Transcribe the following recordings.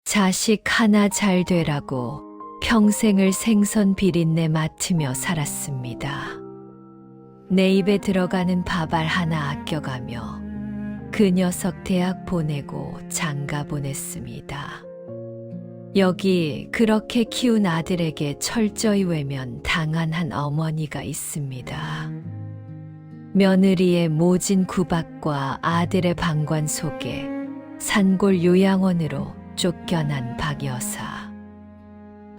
자식 하나 잘 되라고 평생을 생선 비린내 맡으며 살았습니다. 내 입에 들어가는 밥알 하나 아껴가며 그 녀석 대학 보내고 장가 보냈습니다. 여기 그렇게 키운 아들에게 철저히 외면 당한 한 어머니가 있습니다. 며느리의 모진 구박과 아들의 방관 속에 산골 요양원으로 쫓겨난 박 여사.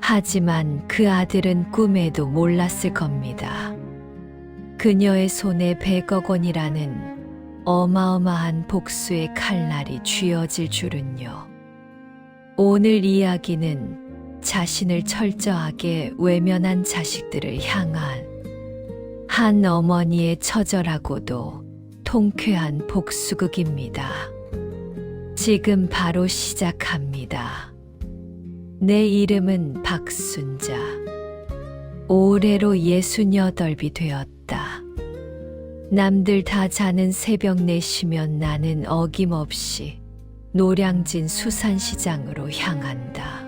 하지만 그 아들은 꿈에도 몰랐을 겁니다. 그녀의 손에 100억 원이라는 어마어마한 복수의 칼날이 쥐어질 줄은요. 오늘 이야기는 자신을 철저하게 외면한 자식들을 향한 한 어머니의 처절하고도 통쾌한 복수극입니다. 지금 바로 시작합니다. 내 이름은 박순자. 올해로 68이 되었다. 남들 다 자는 새벽 4시면 나는 어김없이 노량진 수산시장으로 향한다.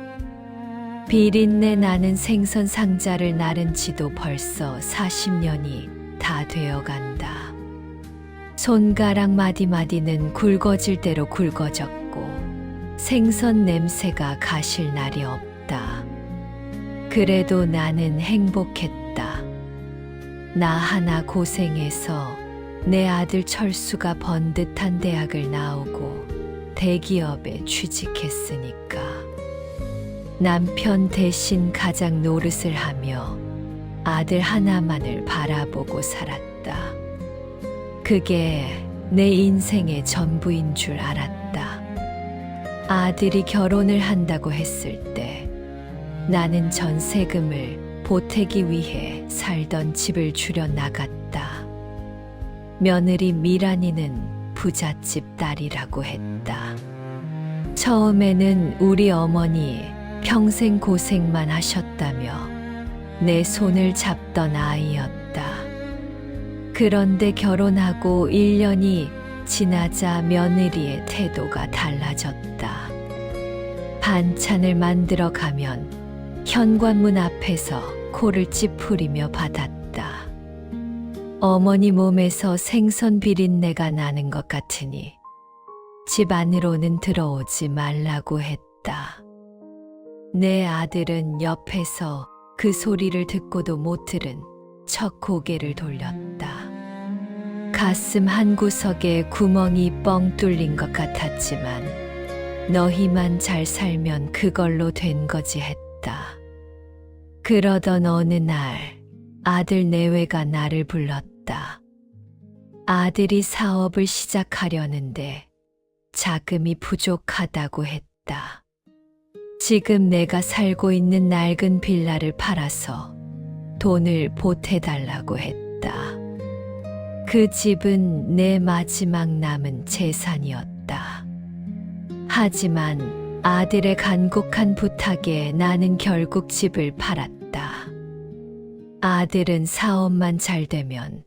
비린내 나는 생선 상자를 나른 지도 벌써 40년이 다 되어간다. 손가락 마디마디는 굵어질 대로 굵어졌고 생선 냄새가 가실 날이 없다. 그래도 나는 행복했다. 나 하나 고생해서 내 아들 철수가 번듯한 대학을 나오고 대기업에 취직했으니까. 남편 대신 가장 노릇을 하며 아들 하나만을 바라보고 살았다. 그게 내 인생의 전부인 줄 알았다. 아들이 결혼을 한다고 했을 때 나는 전세금을 보태기 위해 살던 집을 줄여 나갔다. 며느리 미란이는 부잣집 딸이라고 했다. 처음에는 우리 어머니 평생 고생만 하셨다며 내 손을 잡던 아이였다. 그런데 결혼하고 1년이 지나자 며느리의 태도가 달라졌다. 반찬을 만들어 가면 현관문 앞에서 코를 찌푸리며 받았다. 어머니 몸에서 생선 비린내가 나는 것 같으니 집 안으로는 들어오지 말라고 했다. 내 아들은 옆에서 그 소리를 듣고도 못 들은 척 고개를 돌렸다. 가슴 한 구석에 구멍이 뻥 뚫린 것 같았지만 너희만 잘 살면 그걸로 된 거지 했다. 그러던 어느 날 아들 내외가 나를 불렀다. 아들이 사업을 시작하려는데 자금이 부족하다고 했다. 지금 내가 살고 있는 낡은 빌라를 팔아서 돈을 보태달라고 했다. 그 집은 내 마지막 남은 재산이었다. 하지만 아들의 간곡한 부탁에 나는 결국 집을 팔았다. 아들은 사업만 잘 되면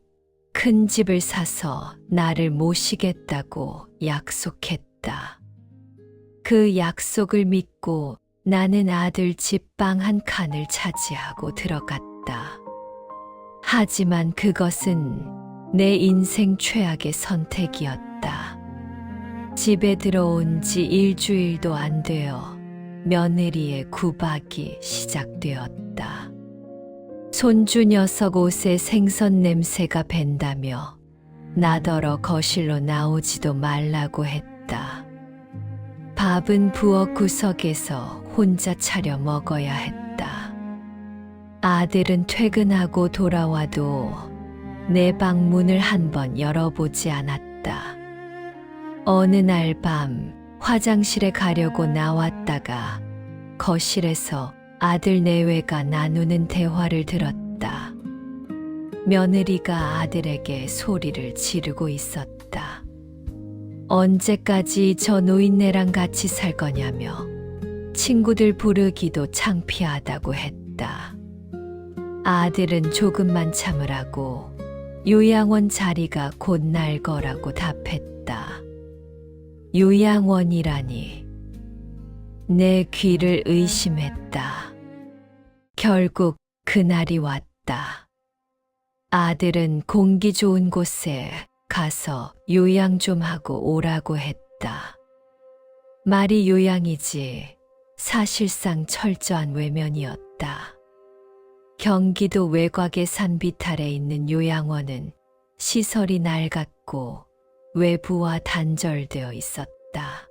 큰 집을 사서 나를 모시겠다고 약속했다. 그 약속을 믿고 나는 아들 집 방 한 칸을 차지하고 들어갔다. 하지만 그것은 내 인생 최악의 선택이었다. 집에 들어온 지 일주일도 안 되어 며느리의 구박이 시작되었다. 손주 녀석 옷에 생선 냄새가 밴다며 나더러 거실로 나오지도 말라고 했다. 밥은 부엌 구석에서 혼자 차려 먹어야 했다. 아들은 퇴근하고 돌아와도 내 방 문을 한 번 열어보지 않았다. 어느 날 밤 화장실에 가려고 나왔다가 거실에서 아들 내외가 나누는 대화를 들었다. 며느리가 아들에게 소리를 지르고 있었다. 언제까지 저 노인네랑 같이 살 거냐며 친구들 부르기도 창피하다고 했다. 아들은 조금만 참으라고 요양원 자리가 곧 날 거라고 답했다. 요양원이라니. 내 귀를 의심했다. 결국 그날이 왔다. 아들은 공기 좋은 곳에 가서 요양 좀 하고 오라고 했다. 말이 요양이지 사실상 철저한 외면이었다. 경기도 외곽의 산비탈에 있는 요양원은 시설이 낡았고 외부와 단절되어 있었다.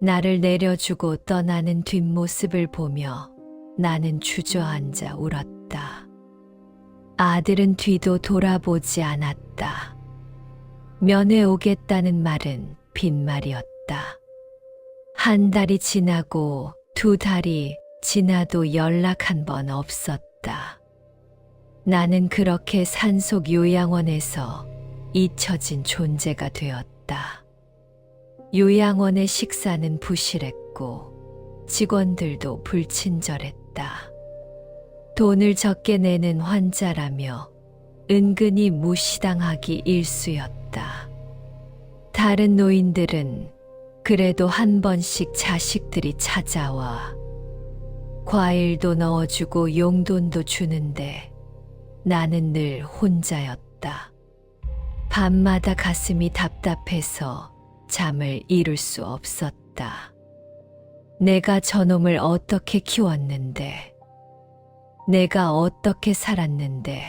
나를 내려주고 떠나는 뒷모습을 보며 나는 주저앉아 울었다. 아들은 뒤도 돌아보지 않았다. 면회 오겠다는 말은 빈말이었다. 한 달이 지나고 두 달이 지나도 연락 한 번 없었다. 나는 그렇게 산속 요양원에서 잊혀진 존재가 되었다. 요양원의 식사는 부실했고 직원들도 불친절했다. 돈을 적게 내는 환자라며 은근히 무시당하기 일쑤였다. 다른 노인들은 그래도 한 번씩 자식들이 찾아와 과일도 넣어주고 용돈도 주는데 나는 늘 혼자였다. 밤마다 가슴이 답답해서 잠을 이룰 수 없었다. 내가 저놈을 어떻게 키웠는데, 내가 어떻게 살았는데,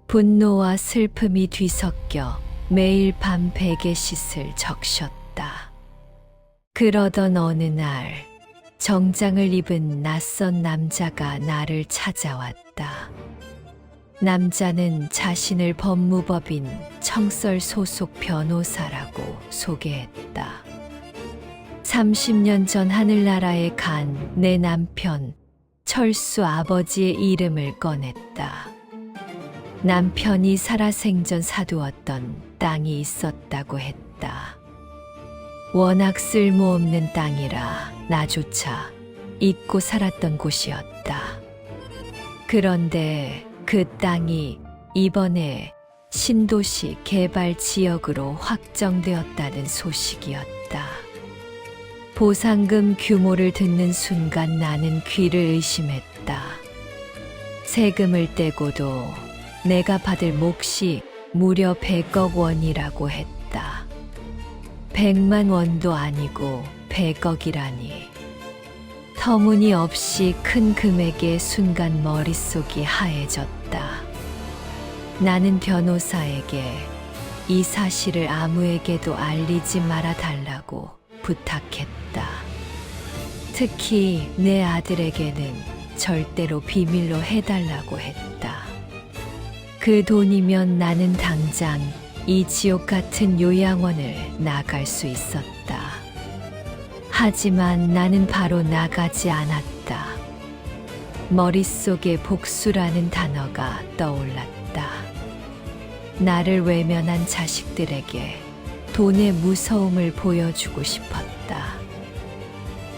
분노와 슬픔이 뒤섞여 매일 밤 베개싯을 적셨다. 그러던 어느 날 정장을 입은 낯선 남자가 나를 찾아왔다. 남자는 자신을 법무법인 청설 소속 변호사라고 소개했다. 30년 전 하늘나라에 간 내 남편 철수 아버지의 이름을 꺼냈다. 남편이 살아생전 사두었던 땅이 있었다고 했다. 워낙 쓸모없는 땅이라 나조차 잊고 살았던 곳이었다. 그런데 그 땅이 이번에 신도시 개발 지역으로 확정되었다는 소식이었다. 보상금 규모를 듣는 순간 나는 귀를 의심했다. 세금을 떼고도 내가 받을 몫이 무려 100억 원이라고 했다. 100만 원도 아니고 100억이라니. 터무니없이 큰 금액에 순간 머릿속이 하얘졌다. 나는 변호사에게 이 사실을 아무에게도 알리지 말아 달라고 부탁했다. 특히 내 아들에게는 절대로 비밀로 해달라고 했다. 그 돈이면 나는 당장 이 지옥 같은 요양원을 나갈 수 있었다. 하지만 나는 바로 나가지 않았다. 머릿속에 복수라는 단어가 떠올랐다. 나를 외면한 자식들에게 돈의 무서움을 보여주고 싶었다.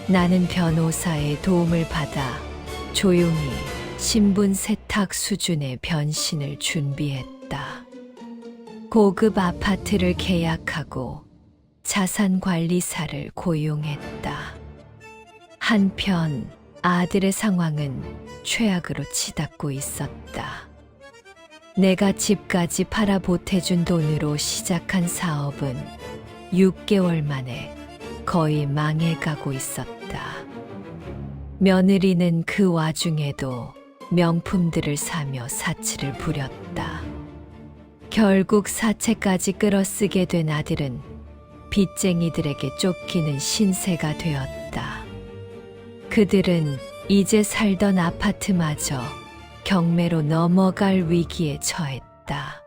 나는 변호사의 도움을 받아 조용히 신분 세탁 수준의 변신을 준비했다. 고급 아파트를 계약하고 자산관리사를 고용했다. 한편 아들의 상황은 최악으로 치닫고 있었다. 내가 집까지 팔아 보태준 돈으로 시작한 사업은 6개월 만에 거의 망해가고 있었다. 며느리는 그 와중에도 명품들을 사며 사치를 부렸다. 결국 사채까지 끌어쓰게 된 아들은 빚쟁이들에게 쫓기는 신세가 되었다. 그들은 이제 살던 아파트마저 경매로 넘어갈 위기에 처했다.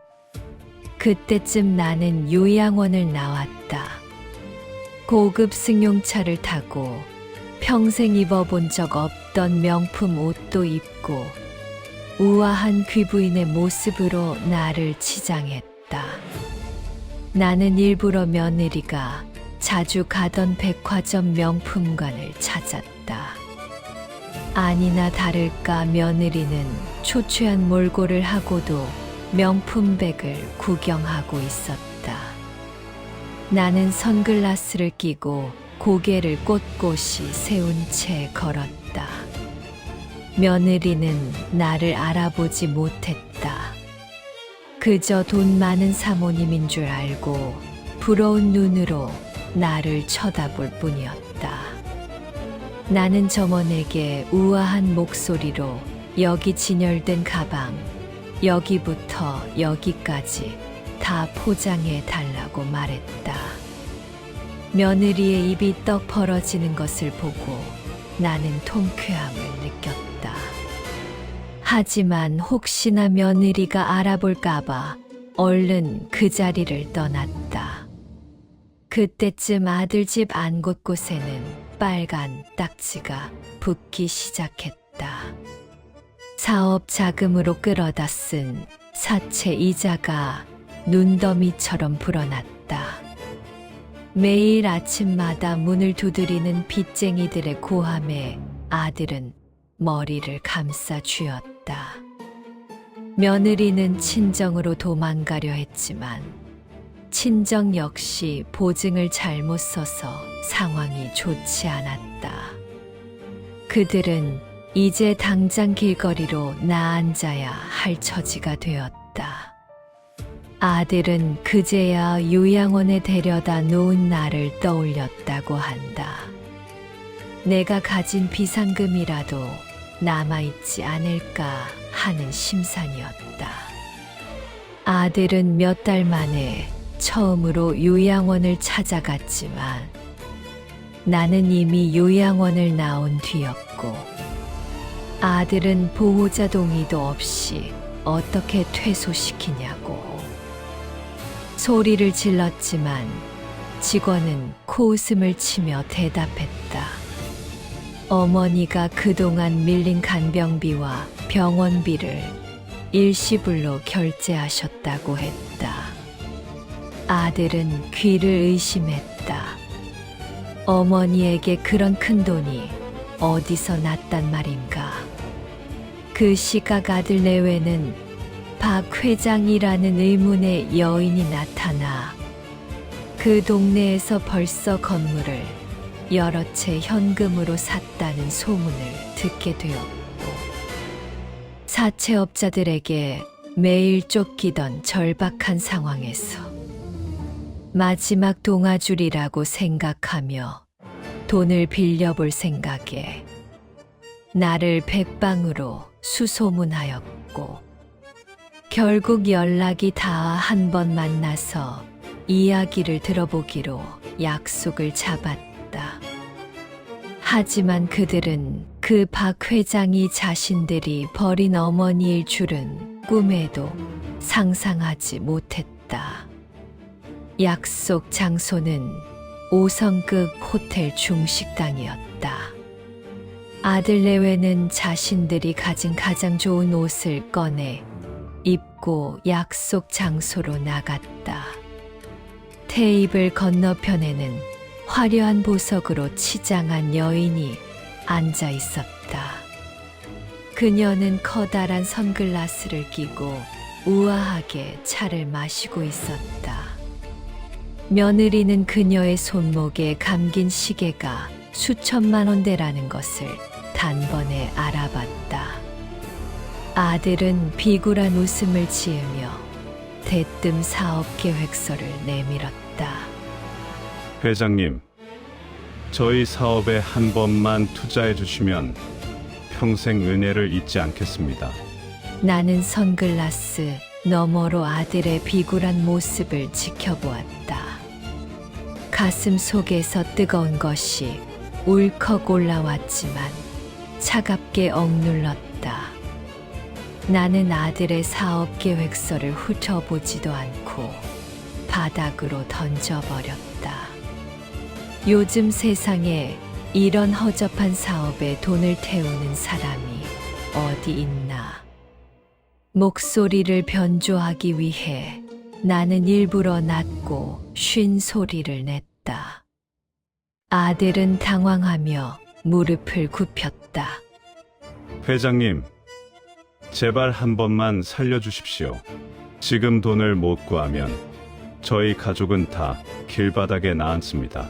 그때쯤 나는 요양원을 나왔다. 고급 승용차를 타고 평생 입어본 적 없던 명품 옷도 입고 우아한 귀부인의 모습으로 나를 치장했다. 나는 일부러 며느리가 자주 가던 백화점 명품관을 찾았다. 아니나 다를까 며느리는 초췌한 몰골을 하고도 명품백을 구경하고 있었다. 나는 선글라스를 끼고 고개를 꼿꼿이 세운 채 걸었다. 며느리는 나를 알아보지 못했다. 그저 돈 많은 사모님인 줄 알고 부러운 눈으로 나를 쳐다볼 뿐이었다. 나는 점원에게 우아한 목소리로 여기 진열된 가방, 여기부터 여기까지 다 포장해 달라고 말했다. 며느리의 입이 떡 벌어지는 것을 보고 나는 통쾌함을 느꼈다. 하지만 혹시나 며느리가 알아볼까봐 얼른 그 자리를 떠났다. 그때쯤 아들 집 안 곳곳에는 빨간 딱지가 붙기 시작했다. 사업 자금으로 끌어다 쓴 사채 이자가 눈더미처럼 불어났다. 매일 아침마다 문을 두드리는 빚쟁이들의 고함에 아들은 머리를 감싸 쥐었다. 며느리는 친정으로 도망가려 했지만 친정 역시 보증을 잘못 써서 상황이 좋지 않았다. 그들은 이제 당장 길거리로 나앉아야 할 처지가 되었다. 아들은 그제야 요양원에 데려다 놓은 나를 떠올렸다고 한다. 내가 가진 비상금이라도 남아있지 않을까 하는 심산이었다. 아들은 몇 달 만에 처음으로 요양원을 찾아갔지만 나는 이미 요양원을 나온 뒤였고 아들은 보호자 동의도 없이 어떻게 퇴소시키냐고 소리를 질렀지만 직원은 코웃음을 치며 대답했다. 어머니가 그동안 밀린 간병비와 병원비를 일시불로 결제하셨다고 했다. 아들은 귀를 의심했다. 어머니에게 그런 큰 돈이 어디서 났단 말인가. 그 시각 아들 내외는 박 회장이라는 의문의 여인이 나타나 그 동네에서 벌써 건물을 여러 채 현금으로 샀다는 소문을 듣게 되었고 사채업자들에게 매일 쫓기던 절박한 상황에서 마지막 동아줄이라고 생각하며 돈을 빌려볼 생각에 나를 백방으로 수소문하였고 결국 연락이 닿아 한 번 만나서 이야기를 들어보기로 약속을 잡았다. 하지만 그들은 그 박 회장이 자신들이 버린 어머니일 줄은 꿈에도 상상하지 못했다. 약속 장소는 5성급 호텔 중식당이었다. 아들 내외는 자신들이 가진 가장 좋은 옷을 꺼내 입고 약속 장소로 나갔다. 테이블 건너편에는 화려한 보석으로 치장한 여인이 앉아 있었다. 그녀는 커다란 선글라스를 끼고 우아하게 차를 마시고 있었다. 며느리는 그녀의 손목에 감긴 시계가 수천만 원대라는 것을 단번에 알아봤다. 아들은 비굴한 웃음을 지으며 대뜸 사업 계획서를 내밀었다. 회장님, 저희 사업에 한 번만 투자해 주시면 평생 은혜를 잊지 않겠습니다. 나는 선글라스 너머로 아들의 비굴한 모습을 지켜보았다. 가슴 속에서 뜨거운 것이 울컥 올라왔지만 차갑게 억눌렀다. 나는 아들의 사업 계획서를 훑어보지도 않고 바닥으로 던져버렸다. 요즘 세상에 이런 허접한 사업에 돈을 태우는 사람이 어디 있나. 목소리를 변조하기 위해 나는 일부러 낮고 쉰 소리를 냈다. 아들은 당황하며 무릎을 굽혔다. 회장님, 제발 한 번만 살려주십시오. 지금 돈을 못 구하면 저희 가족은 다 길바닥에 나앉습니다.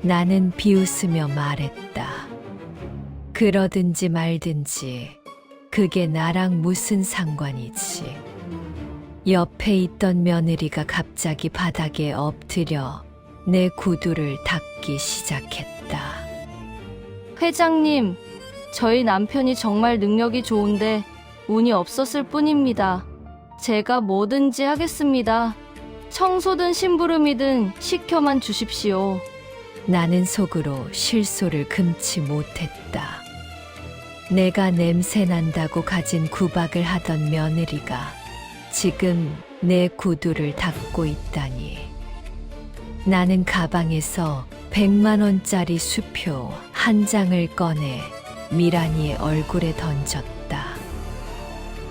나는 비웃으며 말했다. 그러든지 말든지 그게 나랑 무슨 상관이지. 옆에 있던 며느리가 갑자기 바닥에 엎드려 내 구두를 닦기 시작했다. 회장님, 저희 남편이 정말 능력이 좋은데 운이 없었을 뿐입니다. 제가 뭐든지 하겠습니다. 청소든 심부름이든 시켜만 주십시오. 나는 속으로 실소를 금치 못했다. 내가 냄새 난다고 가진 구박을 하던 며느리가 지금 내 구두를 닦고 있다니. 나는 가방에서 100만 원짜리 수표 한 장을 꺼내 미란이의 얼굴에 던졌다.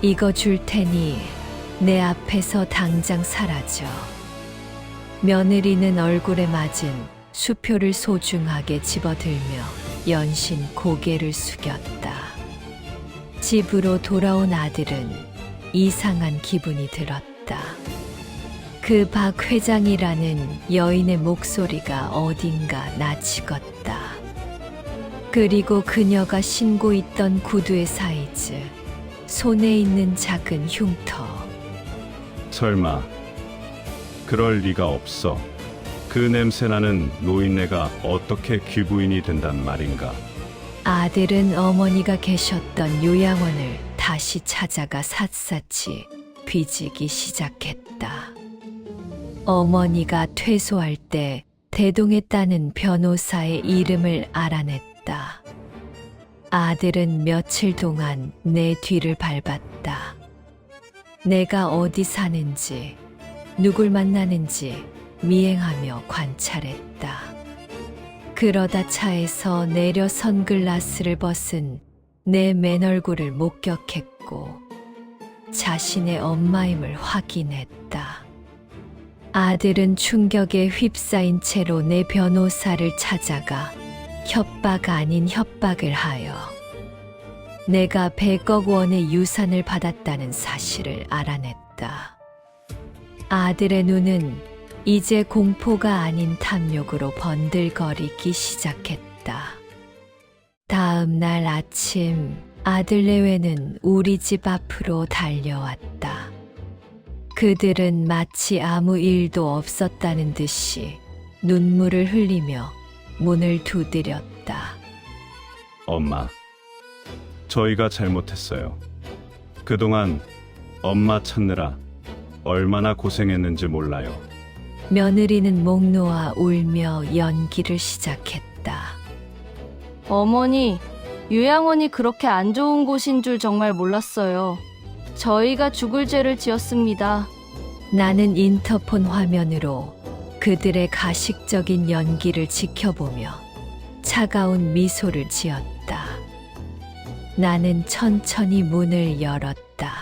이거 줄 테니 내 앞에서 당장 사라져. 며느리는 얼굴에 맞은 수표를 소중하게 집어들며 연신 고개를 숙였다. 집으로 돌아온 아들은 이상한 기분이 들었다. 그 박 회장이라는 여인의 목소리가 어딘가 나치겄다. 그리고 그녀가 신고 있던 구두의 사이즈, 손에 있는 작은 흉터. 설마 그럴 리가 없어. 그 냄새나는 노인네가 어떻게 귀부인이 된단 말인가? 아들은 어머니가 계셨던 요양원을 다시 찾아가 샅샅이 뒤지기 시작했다. 어머니가 퇴소할 때 대동했다는 변호사의 이름을 알아냈다. 아들은 며칠 동안 내 뒤를 밟았다. 내가 어디 사는지, 누굴 만나는지 미행하며 관찰했다. 그러다 차에서 내려 선글라스를 벗은 내 맨 얼굴을 목격했고 자신의 엄마임을 확인했다. 아들은 충격에 휩싸인 채로 내 변호사를 찾아가 협박 아닌 협박을 하여 내가 100억 원의 유산을 받았다는 사실을 알아냈다. 아들의 눈은 이제 공포가 아닌 탐욕으로 번들거리기 시작했다. 다음 날 아침 아들 내외는 우리 집 앞으로 달려왔다. 그들은 마치 아무 일도 없었다는 듯이 눈물을 흘리며 문을 두드렸다. 엄마, 저희가 잘못했어요. 그동안 엄마 찾느라 얼마나 고생했는지 몰라요. 며느리는 목 놓아 울며 연기를 시작했다. 어머니, 요양원이 그렇게 안 좋은 곳인 줄 정말 몰랐어요. 저희가 죽을 죄를 지었습니다. 나는 인터폰 화면으로 그들의 가식적인 연기를 지켜보며 차가운 미소를 지었다. 나는 천천히 문을 열었다.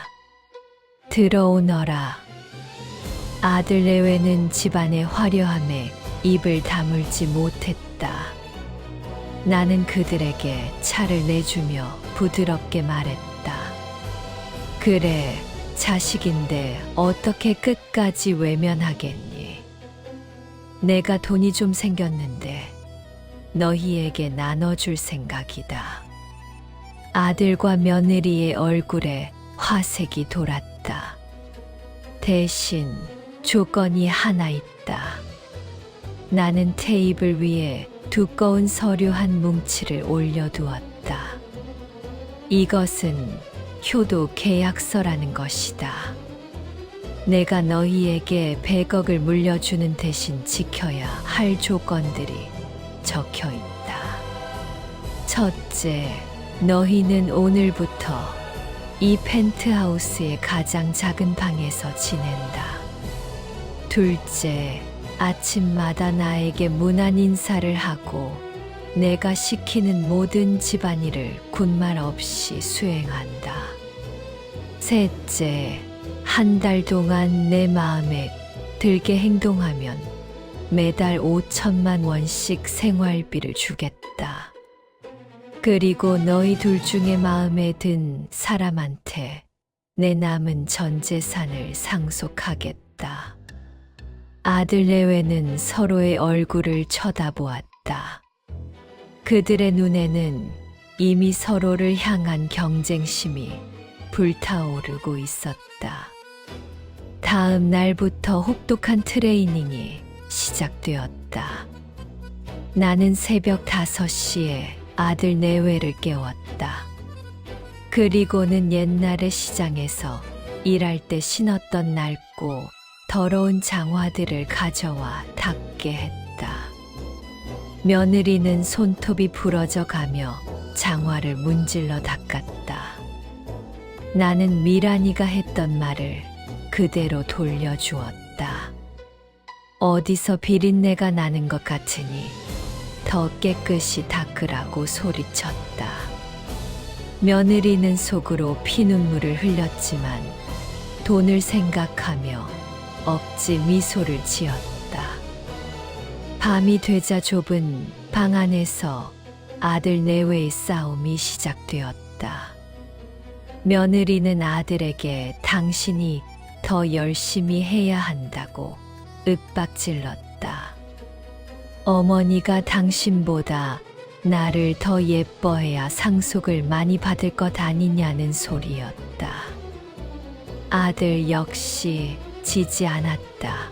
들어오너라. 아들 내외는 집안의 화려함에 입을 다물지 못했다. 나는 그들에게 차를 내주며 부드럽게 말했다. 그래, 자식인데 어떻게 끝까지 외면하겠니? 내가 돈이 좀 생겼는데 너희에게 나눠줄 생각이다. 아들과 며느리의 얼굴에 화색이 돌았다. 대신 조건이 하나 있다. 나는 테이블 위에 두꺼운 서류 한 뭉치를 올려두었다. 이것은 효도 계약서라는 것이다. 내가 너희에게 100억을 물려주는 대신 지켜야 할 조건들이 적혀 있다. 첫째, 너희는 오늘부터 이 펜트하우스의 가장 작은 방에서 지낸다. 둘째, 아침마다 나에게 문안 인사를 하고 내가 시키는 모든 집안일을 군말 없이 수행한다. 셋째, 한 달 동안 내 마음에 들게 행동하면 매달 5천만 원씩 생활비를 주겠다. 그리고 너희 둘 중에 마음에 든 사람한테 내 남은 전 재산을 상속하겠다. 아들 내외는 서로의 얼굴을 쳐다보았다. 그들의 눈에는 이미 서로를 향한 경쟁심이 불타오르고 있었다. 다음 날부터 혹독한 트레이닝이 시작되었다. 나는 새벽 5시에 아들 내외를 깨웠다. 그리고는 옛날의 시장에서 일할 때 신었던 낡고 더러운 장화들을 가져와 닦게 했다. 며느리는 손톱이 부러져 가며 장화를 문질러 닦았다. 나는 미란이가 했던 말을 그대로 돌려주었다. 어디서 비린내가 나는 것 같으니 더 깨끗이 닦으라고 소리쳤다. 며느리는 속으로 피눈물을 흘렸지만 돈을 생각하며 억지 미소를 지었다. 밤이 되자 좁은 방 안에서 아들 내외의 싸움이 시작되었다. 며느리는 아들에게 당신이 더 열심히 해야 한다고 윽박질렀다. 어머니가 당신보다 나를 더 예뻐해야 상속을 많이 받을 것 아니냐는 소리였다. 아들 역시 지지 않았다.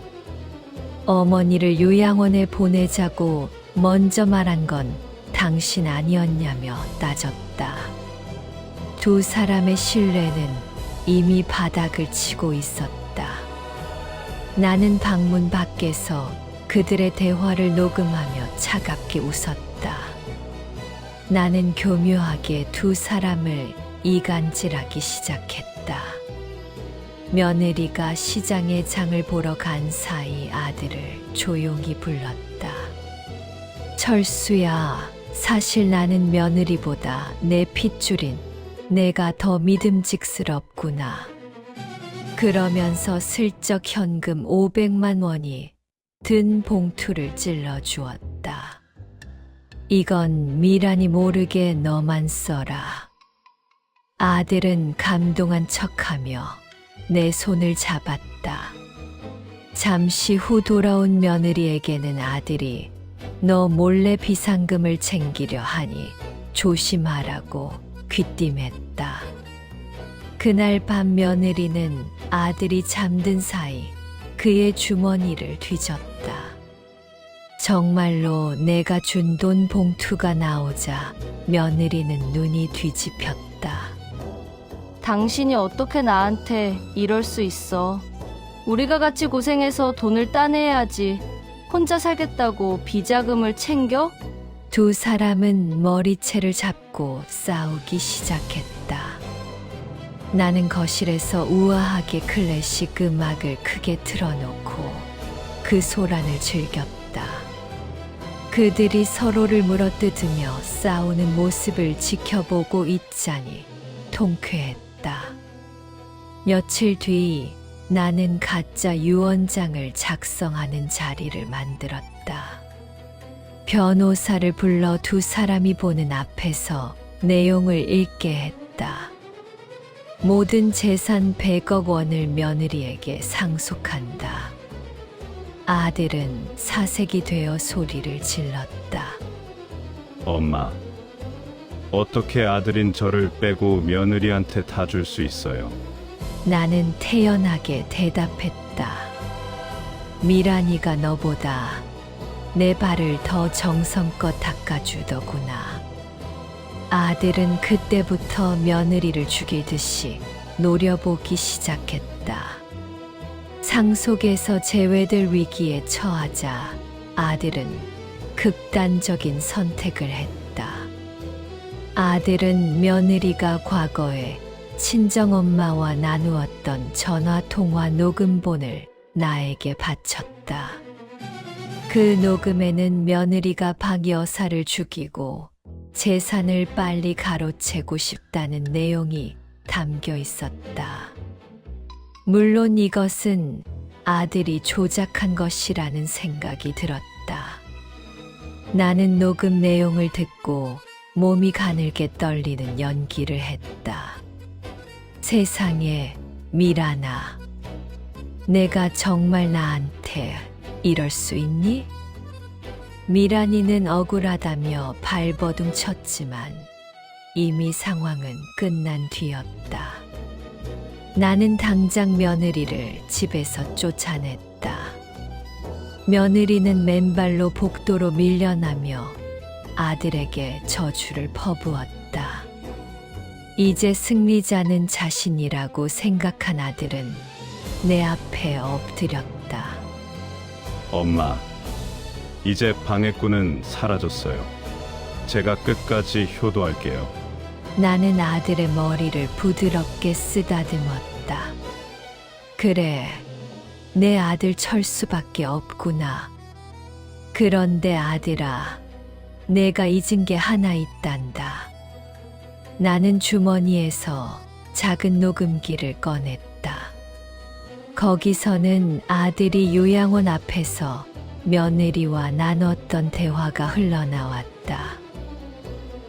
어머니를 요양원에 보내자고 먼저 말한 건 당신 아니었냐며 따졌다. 두 사람의 신뢰는 이미 바닥을 치고 있었다. 나는 방문 밖에서 그들의 대화를 녹음하며 차갑게 웃었다. 나는 교묘하게 두 사람을 이간질하기 시작했다. 며느리가 시장에 장을 보러 간 사이 아들을 조용히 불렀다. 철수야, 사실 나는 며느리보다 내 핏줄인 내가 더 믿음직스럽구나. 그러면서 슬쩍 현금 500만 원이 든 봉투를 찔러 주었다. 이건 미란이 모르게 너만 써라. 아들은 감동한 척하며 내 손을 잡았다. 잠시 후 돌아온 며느리에게는 아들이 너 몰래 비상금을 챙기려 하니 조심하라고 귀띔했다. 그날 밤 며느리는 아들이 잠든 사이 그의 주머니를 뒤졌다. 정말로 내가 준 돈 봉투가 나오자 며느리는 눈이 뒤집혔다. 당신이 어떻게 나한테 이럴 수 있어. 우리가 같이 고생해서 돈을 따내야지. 혼자 살겠다고 비자금을 챙겨? 두 사람은 머리채를 잡고 싸우기 시작했다. 나는 거실에서 우아하게 클래식 음악을 크게 틀어놓고 그 소란을 즐겼다. 그들이 서로를 물어뜯으며 싸우는 모습을 지켜보고 있자니 통쾌했다. 며칠 뒤 나는 가짜 유언장을 작성하는 자리를 만들었다. 변호사를 불러 두 사람이 보는 앞에서 내용을 읽게 했다. 모든 재산 100억 원을 며느리에게 상속한다. 아들은 사색이 되어 소리를 질렀다. 엄마, 어떻게 아들인 저를 빼고 며느리한테 다 줄 수 있어요? 나는 태연하게 대답했다. 미란이가 너보다 내 발을 더 정성껏 닦아주더구나. 아들은 그때부터 며느리를 죽이듯이 노려보기 시작했다. 상속에서 제외될 위기에 처하자 아들은 극단적인 선택을 했다. 아들은 며느리가 과거에 친정엄마와 나누었던 전화통화 녹음본을 나에게 바쳤다. 그 녹음에는 며느리가 박 여사를 죽이고 재산을 빨리 가로채고 싶다는 내용이 담겨 있었다. 물론 이것은 아들이 조작한 것이라는 생각이 들었다. 나는 녹음 내용을 듣고 몸이 가늘게 떨리는 연기를 했다. 세상에, 미란아, 내가 정말 나한테 이럴 수 있니? 미란이는 억울하다며 발버둥 쳤지만 이미 상황은 끝난 뒤였다. 나는 당장 며느리를 집에서 쫓아냈다. 며느리는 맨발로 복도로 밀려나며 아들에게 저주를 퍼부었다. 이제 승리자는 자신이라고 생각한 아들은 내 앞에 엎드렸다. 엄마, 이제 방해꾼은 사라졌어요. 제가 끝까지 효도할게요. 나는 아들의 머리를 부드럽게 쓰다듬었다. 그래, 내 아들 철수밖에 없구나. 그런데 아들아, 내가 잊은 게 하나 있단다. 나는 주머니에서 작은 녹음기를 꺼냈다. 거기서는 아들이 요양원 앞에서 며느리와 나눴던 대화가 흘러나왔다.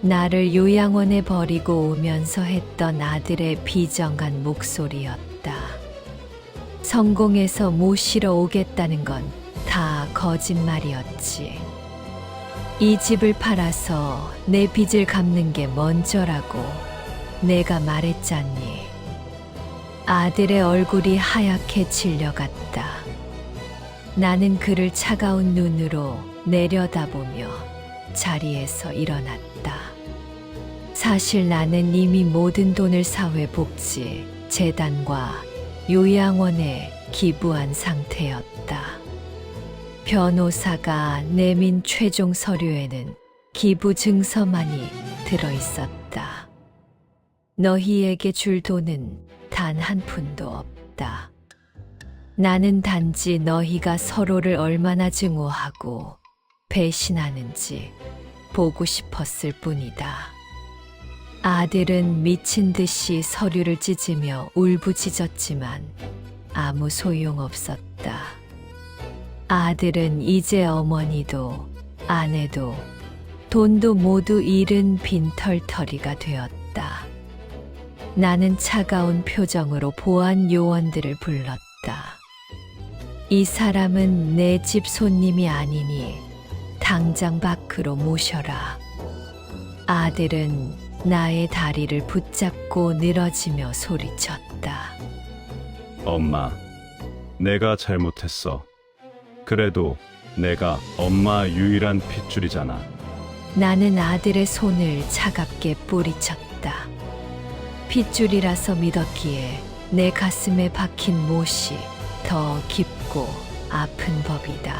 나를 요양원에 버리고 오면서 했던 아들의 비정한 목소리였다. 성공해서 모시러 오겠다는 건 다 거짓말이었지. 이 집을 팔아서 내 빚을 갚는 게 먼저라고 내가 말했잖니. 아들의 얼굴이 하얗게 질려갔다. 나는 그를 차가운 눈으로 내려다보며 자리에서 일어났다. 사실 나는 이미 모든 돈을 사회복지 재단과 요양원에 기부한 상태였다. 변호사가 내민 최종 서류에는 기부 증서만이 들어있었다. 너희에게 줄 돈은 단 한 푼도 없다. 나는 단지 너희가 서로를 얼마나 증오하고 배신하는지 보고 싶었을 뿐이다. 아들은 미친 듯이 서류를 찢으며 울부짖었지만 아무 소용없었다. 아들은 이제 어머니도 아내도 돈도 모두 잃은 빈털터리가 되었다. 나는 차가운 표정으로 보안 요원들을 불렀다. 이 사람은 내 집 손님이 아니니 당장 밖으로 모셔라. 아들은 나의 다리를 붙잡고 늘어지며 소리쳤다. 엄마, 내가 잘못했어. 그래도 내가 엄마 유일한 핏줄이잖아. 나는 아들의 손을 차갑게 뿌리쳤다. 핏줄이라서 믿었기에 내 가슴에 박힌 못이 더 깊고 아픈 법이다.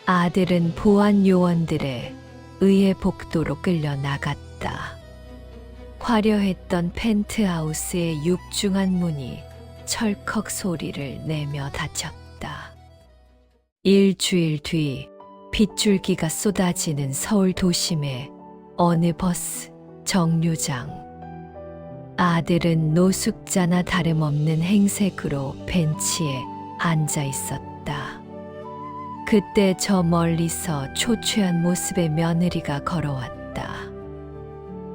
아들은 보안 요원들의 의해 복도로 끌려 나갔다. 화려했던 펜트하우스의 육중한 문이 철컥 소리를 내며 닫혔다. 일주일 뒤 빗줄기가 쏟아지는 서울 도심의 어느 버스 정류장. 아들은 노숙자나 다름없는 행색으로 벤치에 앉아 있었다. 그때 저 멀리서 초췌한 모습의 며느리가 걸어왔다.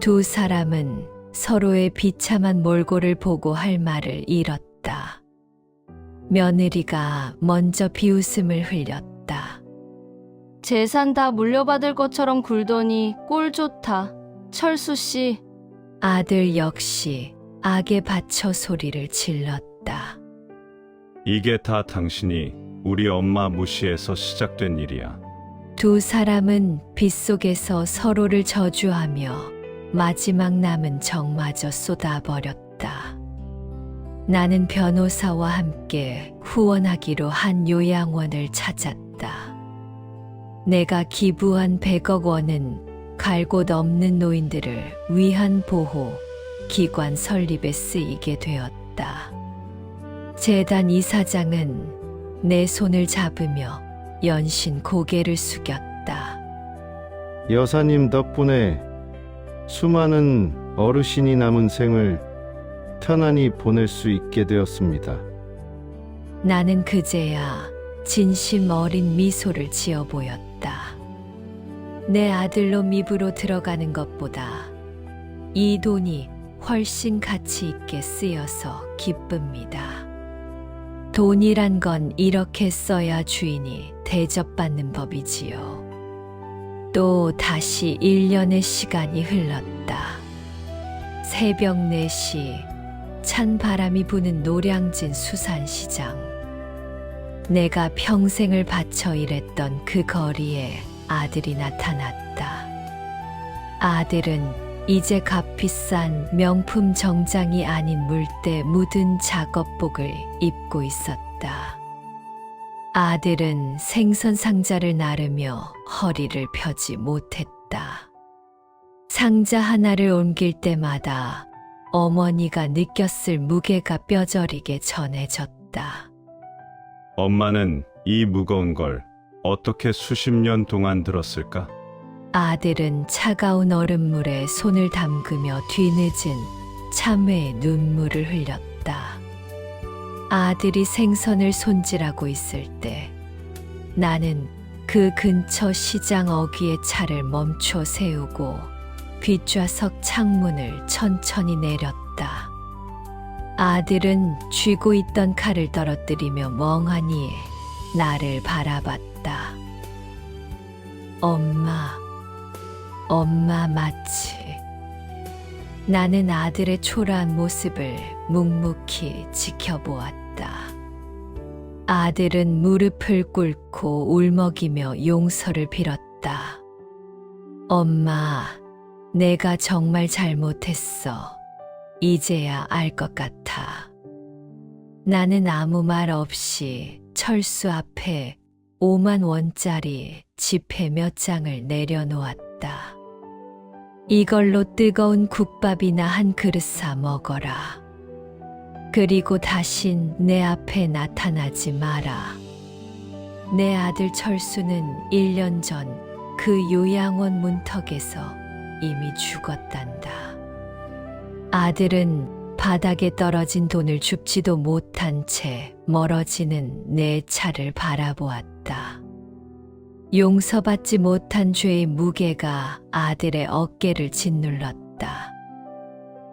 두 사람은 서로의 비참한 몰골을 보고 할 말을 잃었다. 며느리가 먼저 비웃음을 흘렸다. 재산 다 물려받을 것처럼 굴더니 꼴 좋다. 철수 씨. 아들 역시 악에 받쳐 소리를 질렀다. 이게 다 당신이 우리 엄마 무시해서 시작된 일이야. 두 사람은 빗속에서 서로를 저주하며 마지막 남은 정마저 쏟아버렸다. 나는 변호사와 함께 후원하기로 한 요양원을 찾았다. 내가 기부한 100억 원은 갈 곳 없는 노인들을 위한 보호 기관 설립에 쓰이게 되었다. 재단 이사장은 내 손을 잡으며 연신 고개를 숙였다. 여사님 덕분에 수많은 어르신이 남은 생을 편안히 보낼 수 있게 되었습니다. 나는 그제야 진심 어린 미소를 지어 보였다. 내 아들로 입으로 들어가는 것보다 이 돈이 훨씬 가치 있게 쓰여서 기쁩니다. 돈이란 건 이렇게 써야 주인이 대접받는 법이지요. 또 다시 1년의 시간이 흘렀다. 새벽 4시 찬 바람이 부는 노량진 수산시장. 내가 평생을 바쳐 일했던 그 거리에 아들이 나타났다. 아들은 이제 값비싼 명품 정장이 아닌 물때 묻은 작업복을 입고 있었다. 아들은 생선 상자를 나르며 허리를 펴지 못했다. 상자 하나를 옮길 때마다 어머니가 느꼈을 무게가 뼈저리게 전해졌다. 엄마는 이 무거운 걸 어떻게 수십 년 동안 들었을까? 아들은 차가운 얼음물에 손을 담그며 뒤늦은 참회의 눈물을 흘렸다. 아들이 생선을 손질하고 있을 때 나는 그 근처 시장 어귀에 차를 멈춰 세우고 뒷좌석 창문을 천천히 내렸다. 아들은 쥐고 있던 칼을 떨어뜨리며 멍하니 나를 바라봤다. 엄마 맞지? 나는 아들의 초라한 모습을 묵묵히 지켜보았다. 아들은 무릎을 꿇고 울먹이며 용서를 빌었다. 엄마, 내가 정말 잘못했어. 이제야 알 것 같아. 나는 아무 말 없이 철수 앞에 5만 원짜리 지폐 몇 장을 내려놓았다. 이걸로 뜨거운 국밥이나 한 그릇 사 먹어라. 그리고 다신 내 앞에 나타나지 마라. 내 아들 철수는 1년 전 그 요양원 문턱에서 이미 죽었단다. 아들은 바닥에 떨어진 돈을 줍지도 못한 채 멀어지는 내 차를 바라보았다. 용서받지 못한 죄의 무게가 아들의 어깨를 짓눌렀다.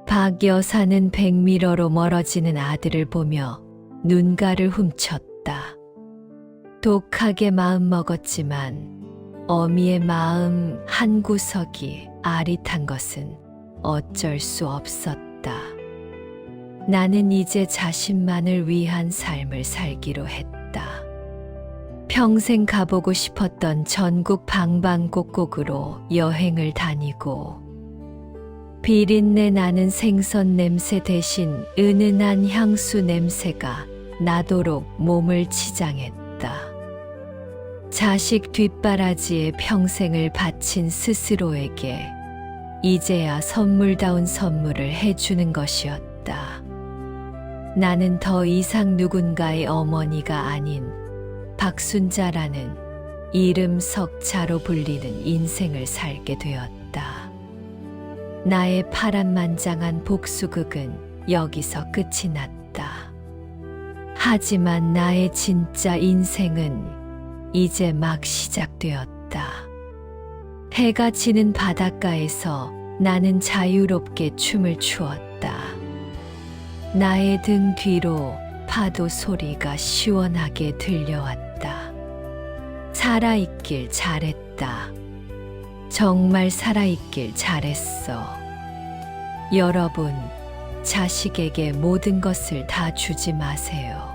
박 여사는 백미러로 멀어지는 아들을 보며 눈가를 훔쳤다. 독하게 마음먹었지만 어미의 마음 한구석이 아릿한 것은 어쩔 수 없었다. 나는 이제 자신만을 위한 삶을 살기로 했다. 평생 가보고 싶었던 전국 방방곡곡으로 여행을 다니고 비린내 나는 생선 냄새 대신 은은한 향수 냄새가 나도록 몸을 치장했다. 자식 뒷바라지에 평생을 바친 스스로에게 이제야 선물다운 선물을 해주는 것이었다. 나는 더 이상 누군가의 어머니가 아닌 박순자라는 이름 석자로 불리는 인생을 살게 되었다. 나의 파란만장한 복수극은 여기서 끝이 났다. 하지만 나의 진짜 인생은 이제 막 시작되었다. 해가 지는 바닷가에서 나는 자유롭게 춤을 추었다. 나의 등 뒤로 파도 소리가 시원하게 들려왔다. 살아있길 잘했다. 정말 살아있길 잘했어. 여러분, 자식에게 모든 것을 다 주지 마세요.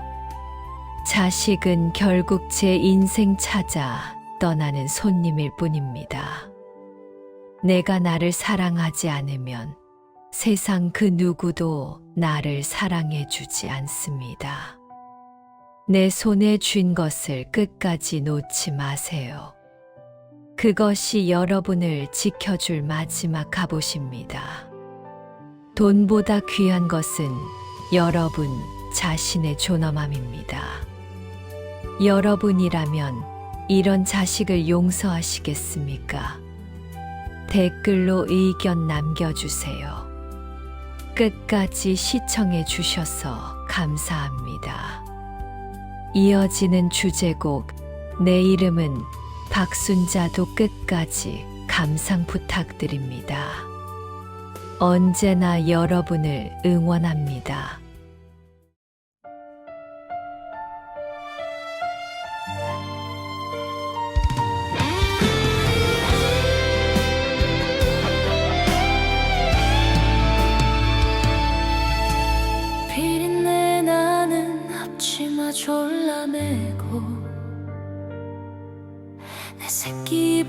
자식은 결국 제 인생 찾아 떠나는 손님일 뿐입니다. 내가 나를 사랑하지 않으면 세상 그 누구도 나를 사랑해 주지 않습니다. 내 손에 쥔 것을 끝까지 놓지 마세요. 그것이 여러분을 지켜줄 마지막 갑옷입니다. 돈보다 귀한 것은 여러분 자신의 존엄함입니다. 여러분이라면 이런 자식을 용서하시겠습니까? 댓글로 의견 남겨주세요. 끝까지 시청해 주셔서 감사합니다. 이어지는 주제곡 내 이름은 박순자도 끝까지 감상 부탁드립니다. 언제나 여러분을 응원합니다.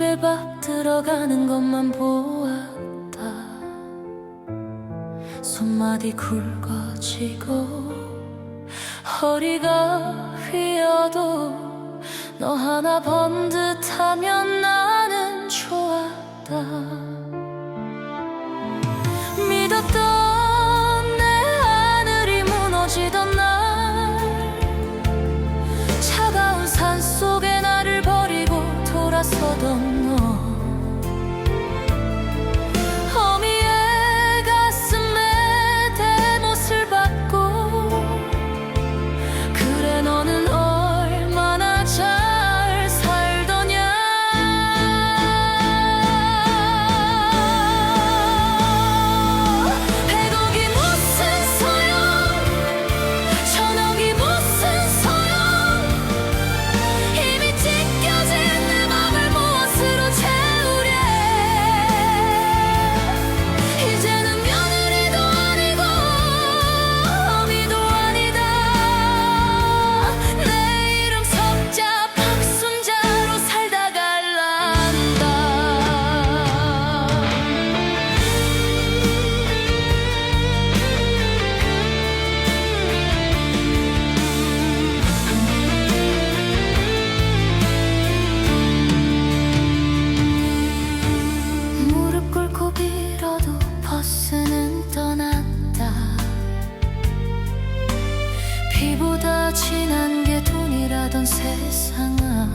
입에 밥 들어가는 것만 보았다. 손마디 굵어지고 허리가 휘어도 너 하나 번듯하면 나는 좋았다. 믿었던 내 하늘이 무너지던 날, 차가운 산속에 나를 버리고 돌아서던 너, 어미의 가슴에 대못을 받고, 그래 너는 얼마나 잘 살더냐. 백억이 무슨 소용, 천억이 무슨 소용, 이미 찢겨진 내 맘을 무엇으로 채우랴. 이제는 며느리도 아니고 어미도 아니다. 내 이름 석자 박순자로 살다 갈란다. 무릎 꿇고 빌어도 버스는 떠났다. 피보다 진한 게 돈이라던 세상아,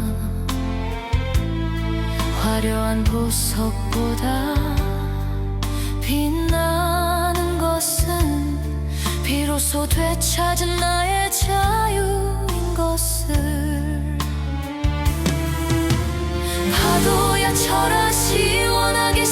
화려한 보석보다 빛나는 것은 비로소 되찾은 나의 자유인 것을. 파도야 쳐라 시원하게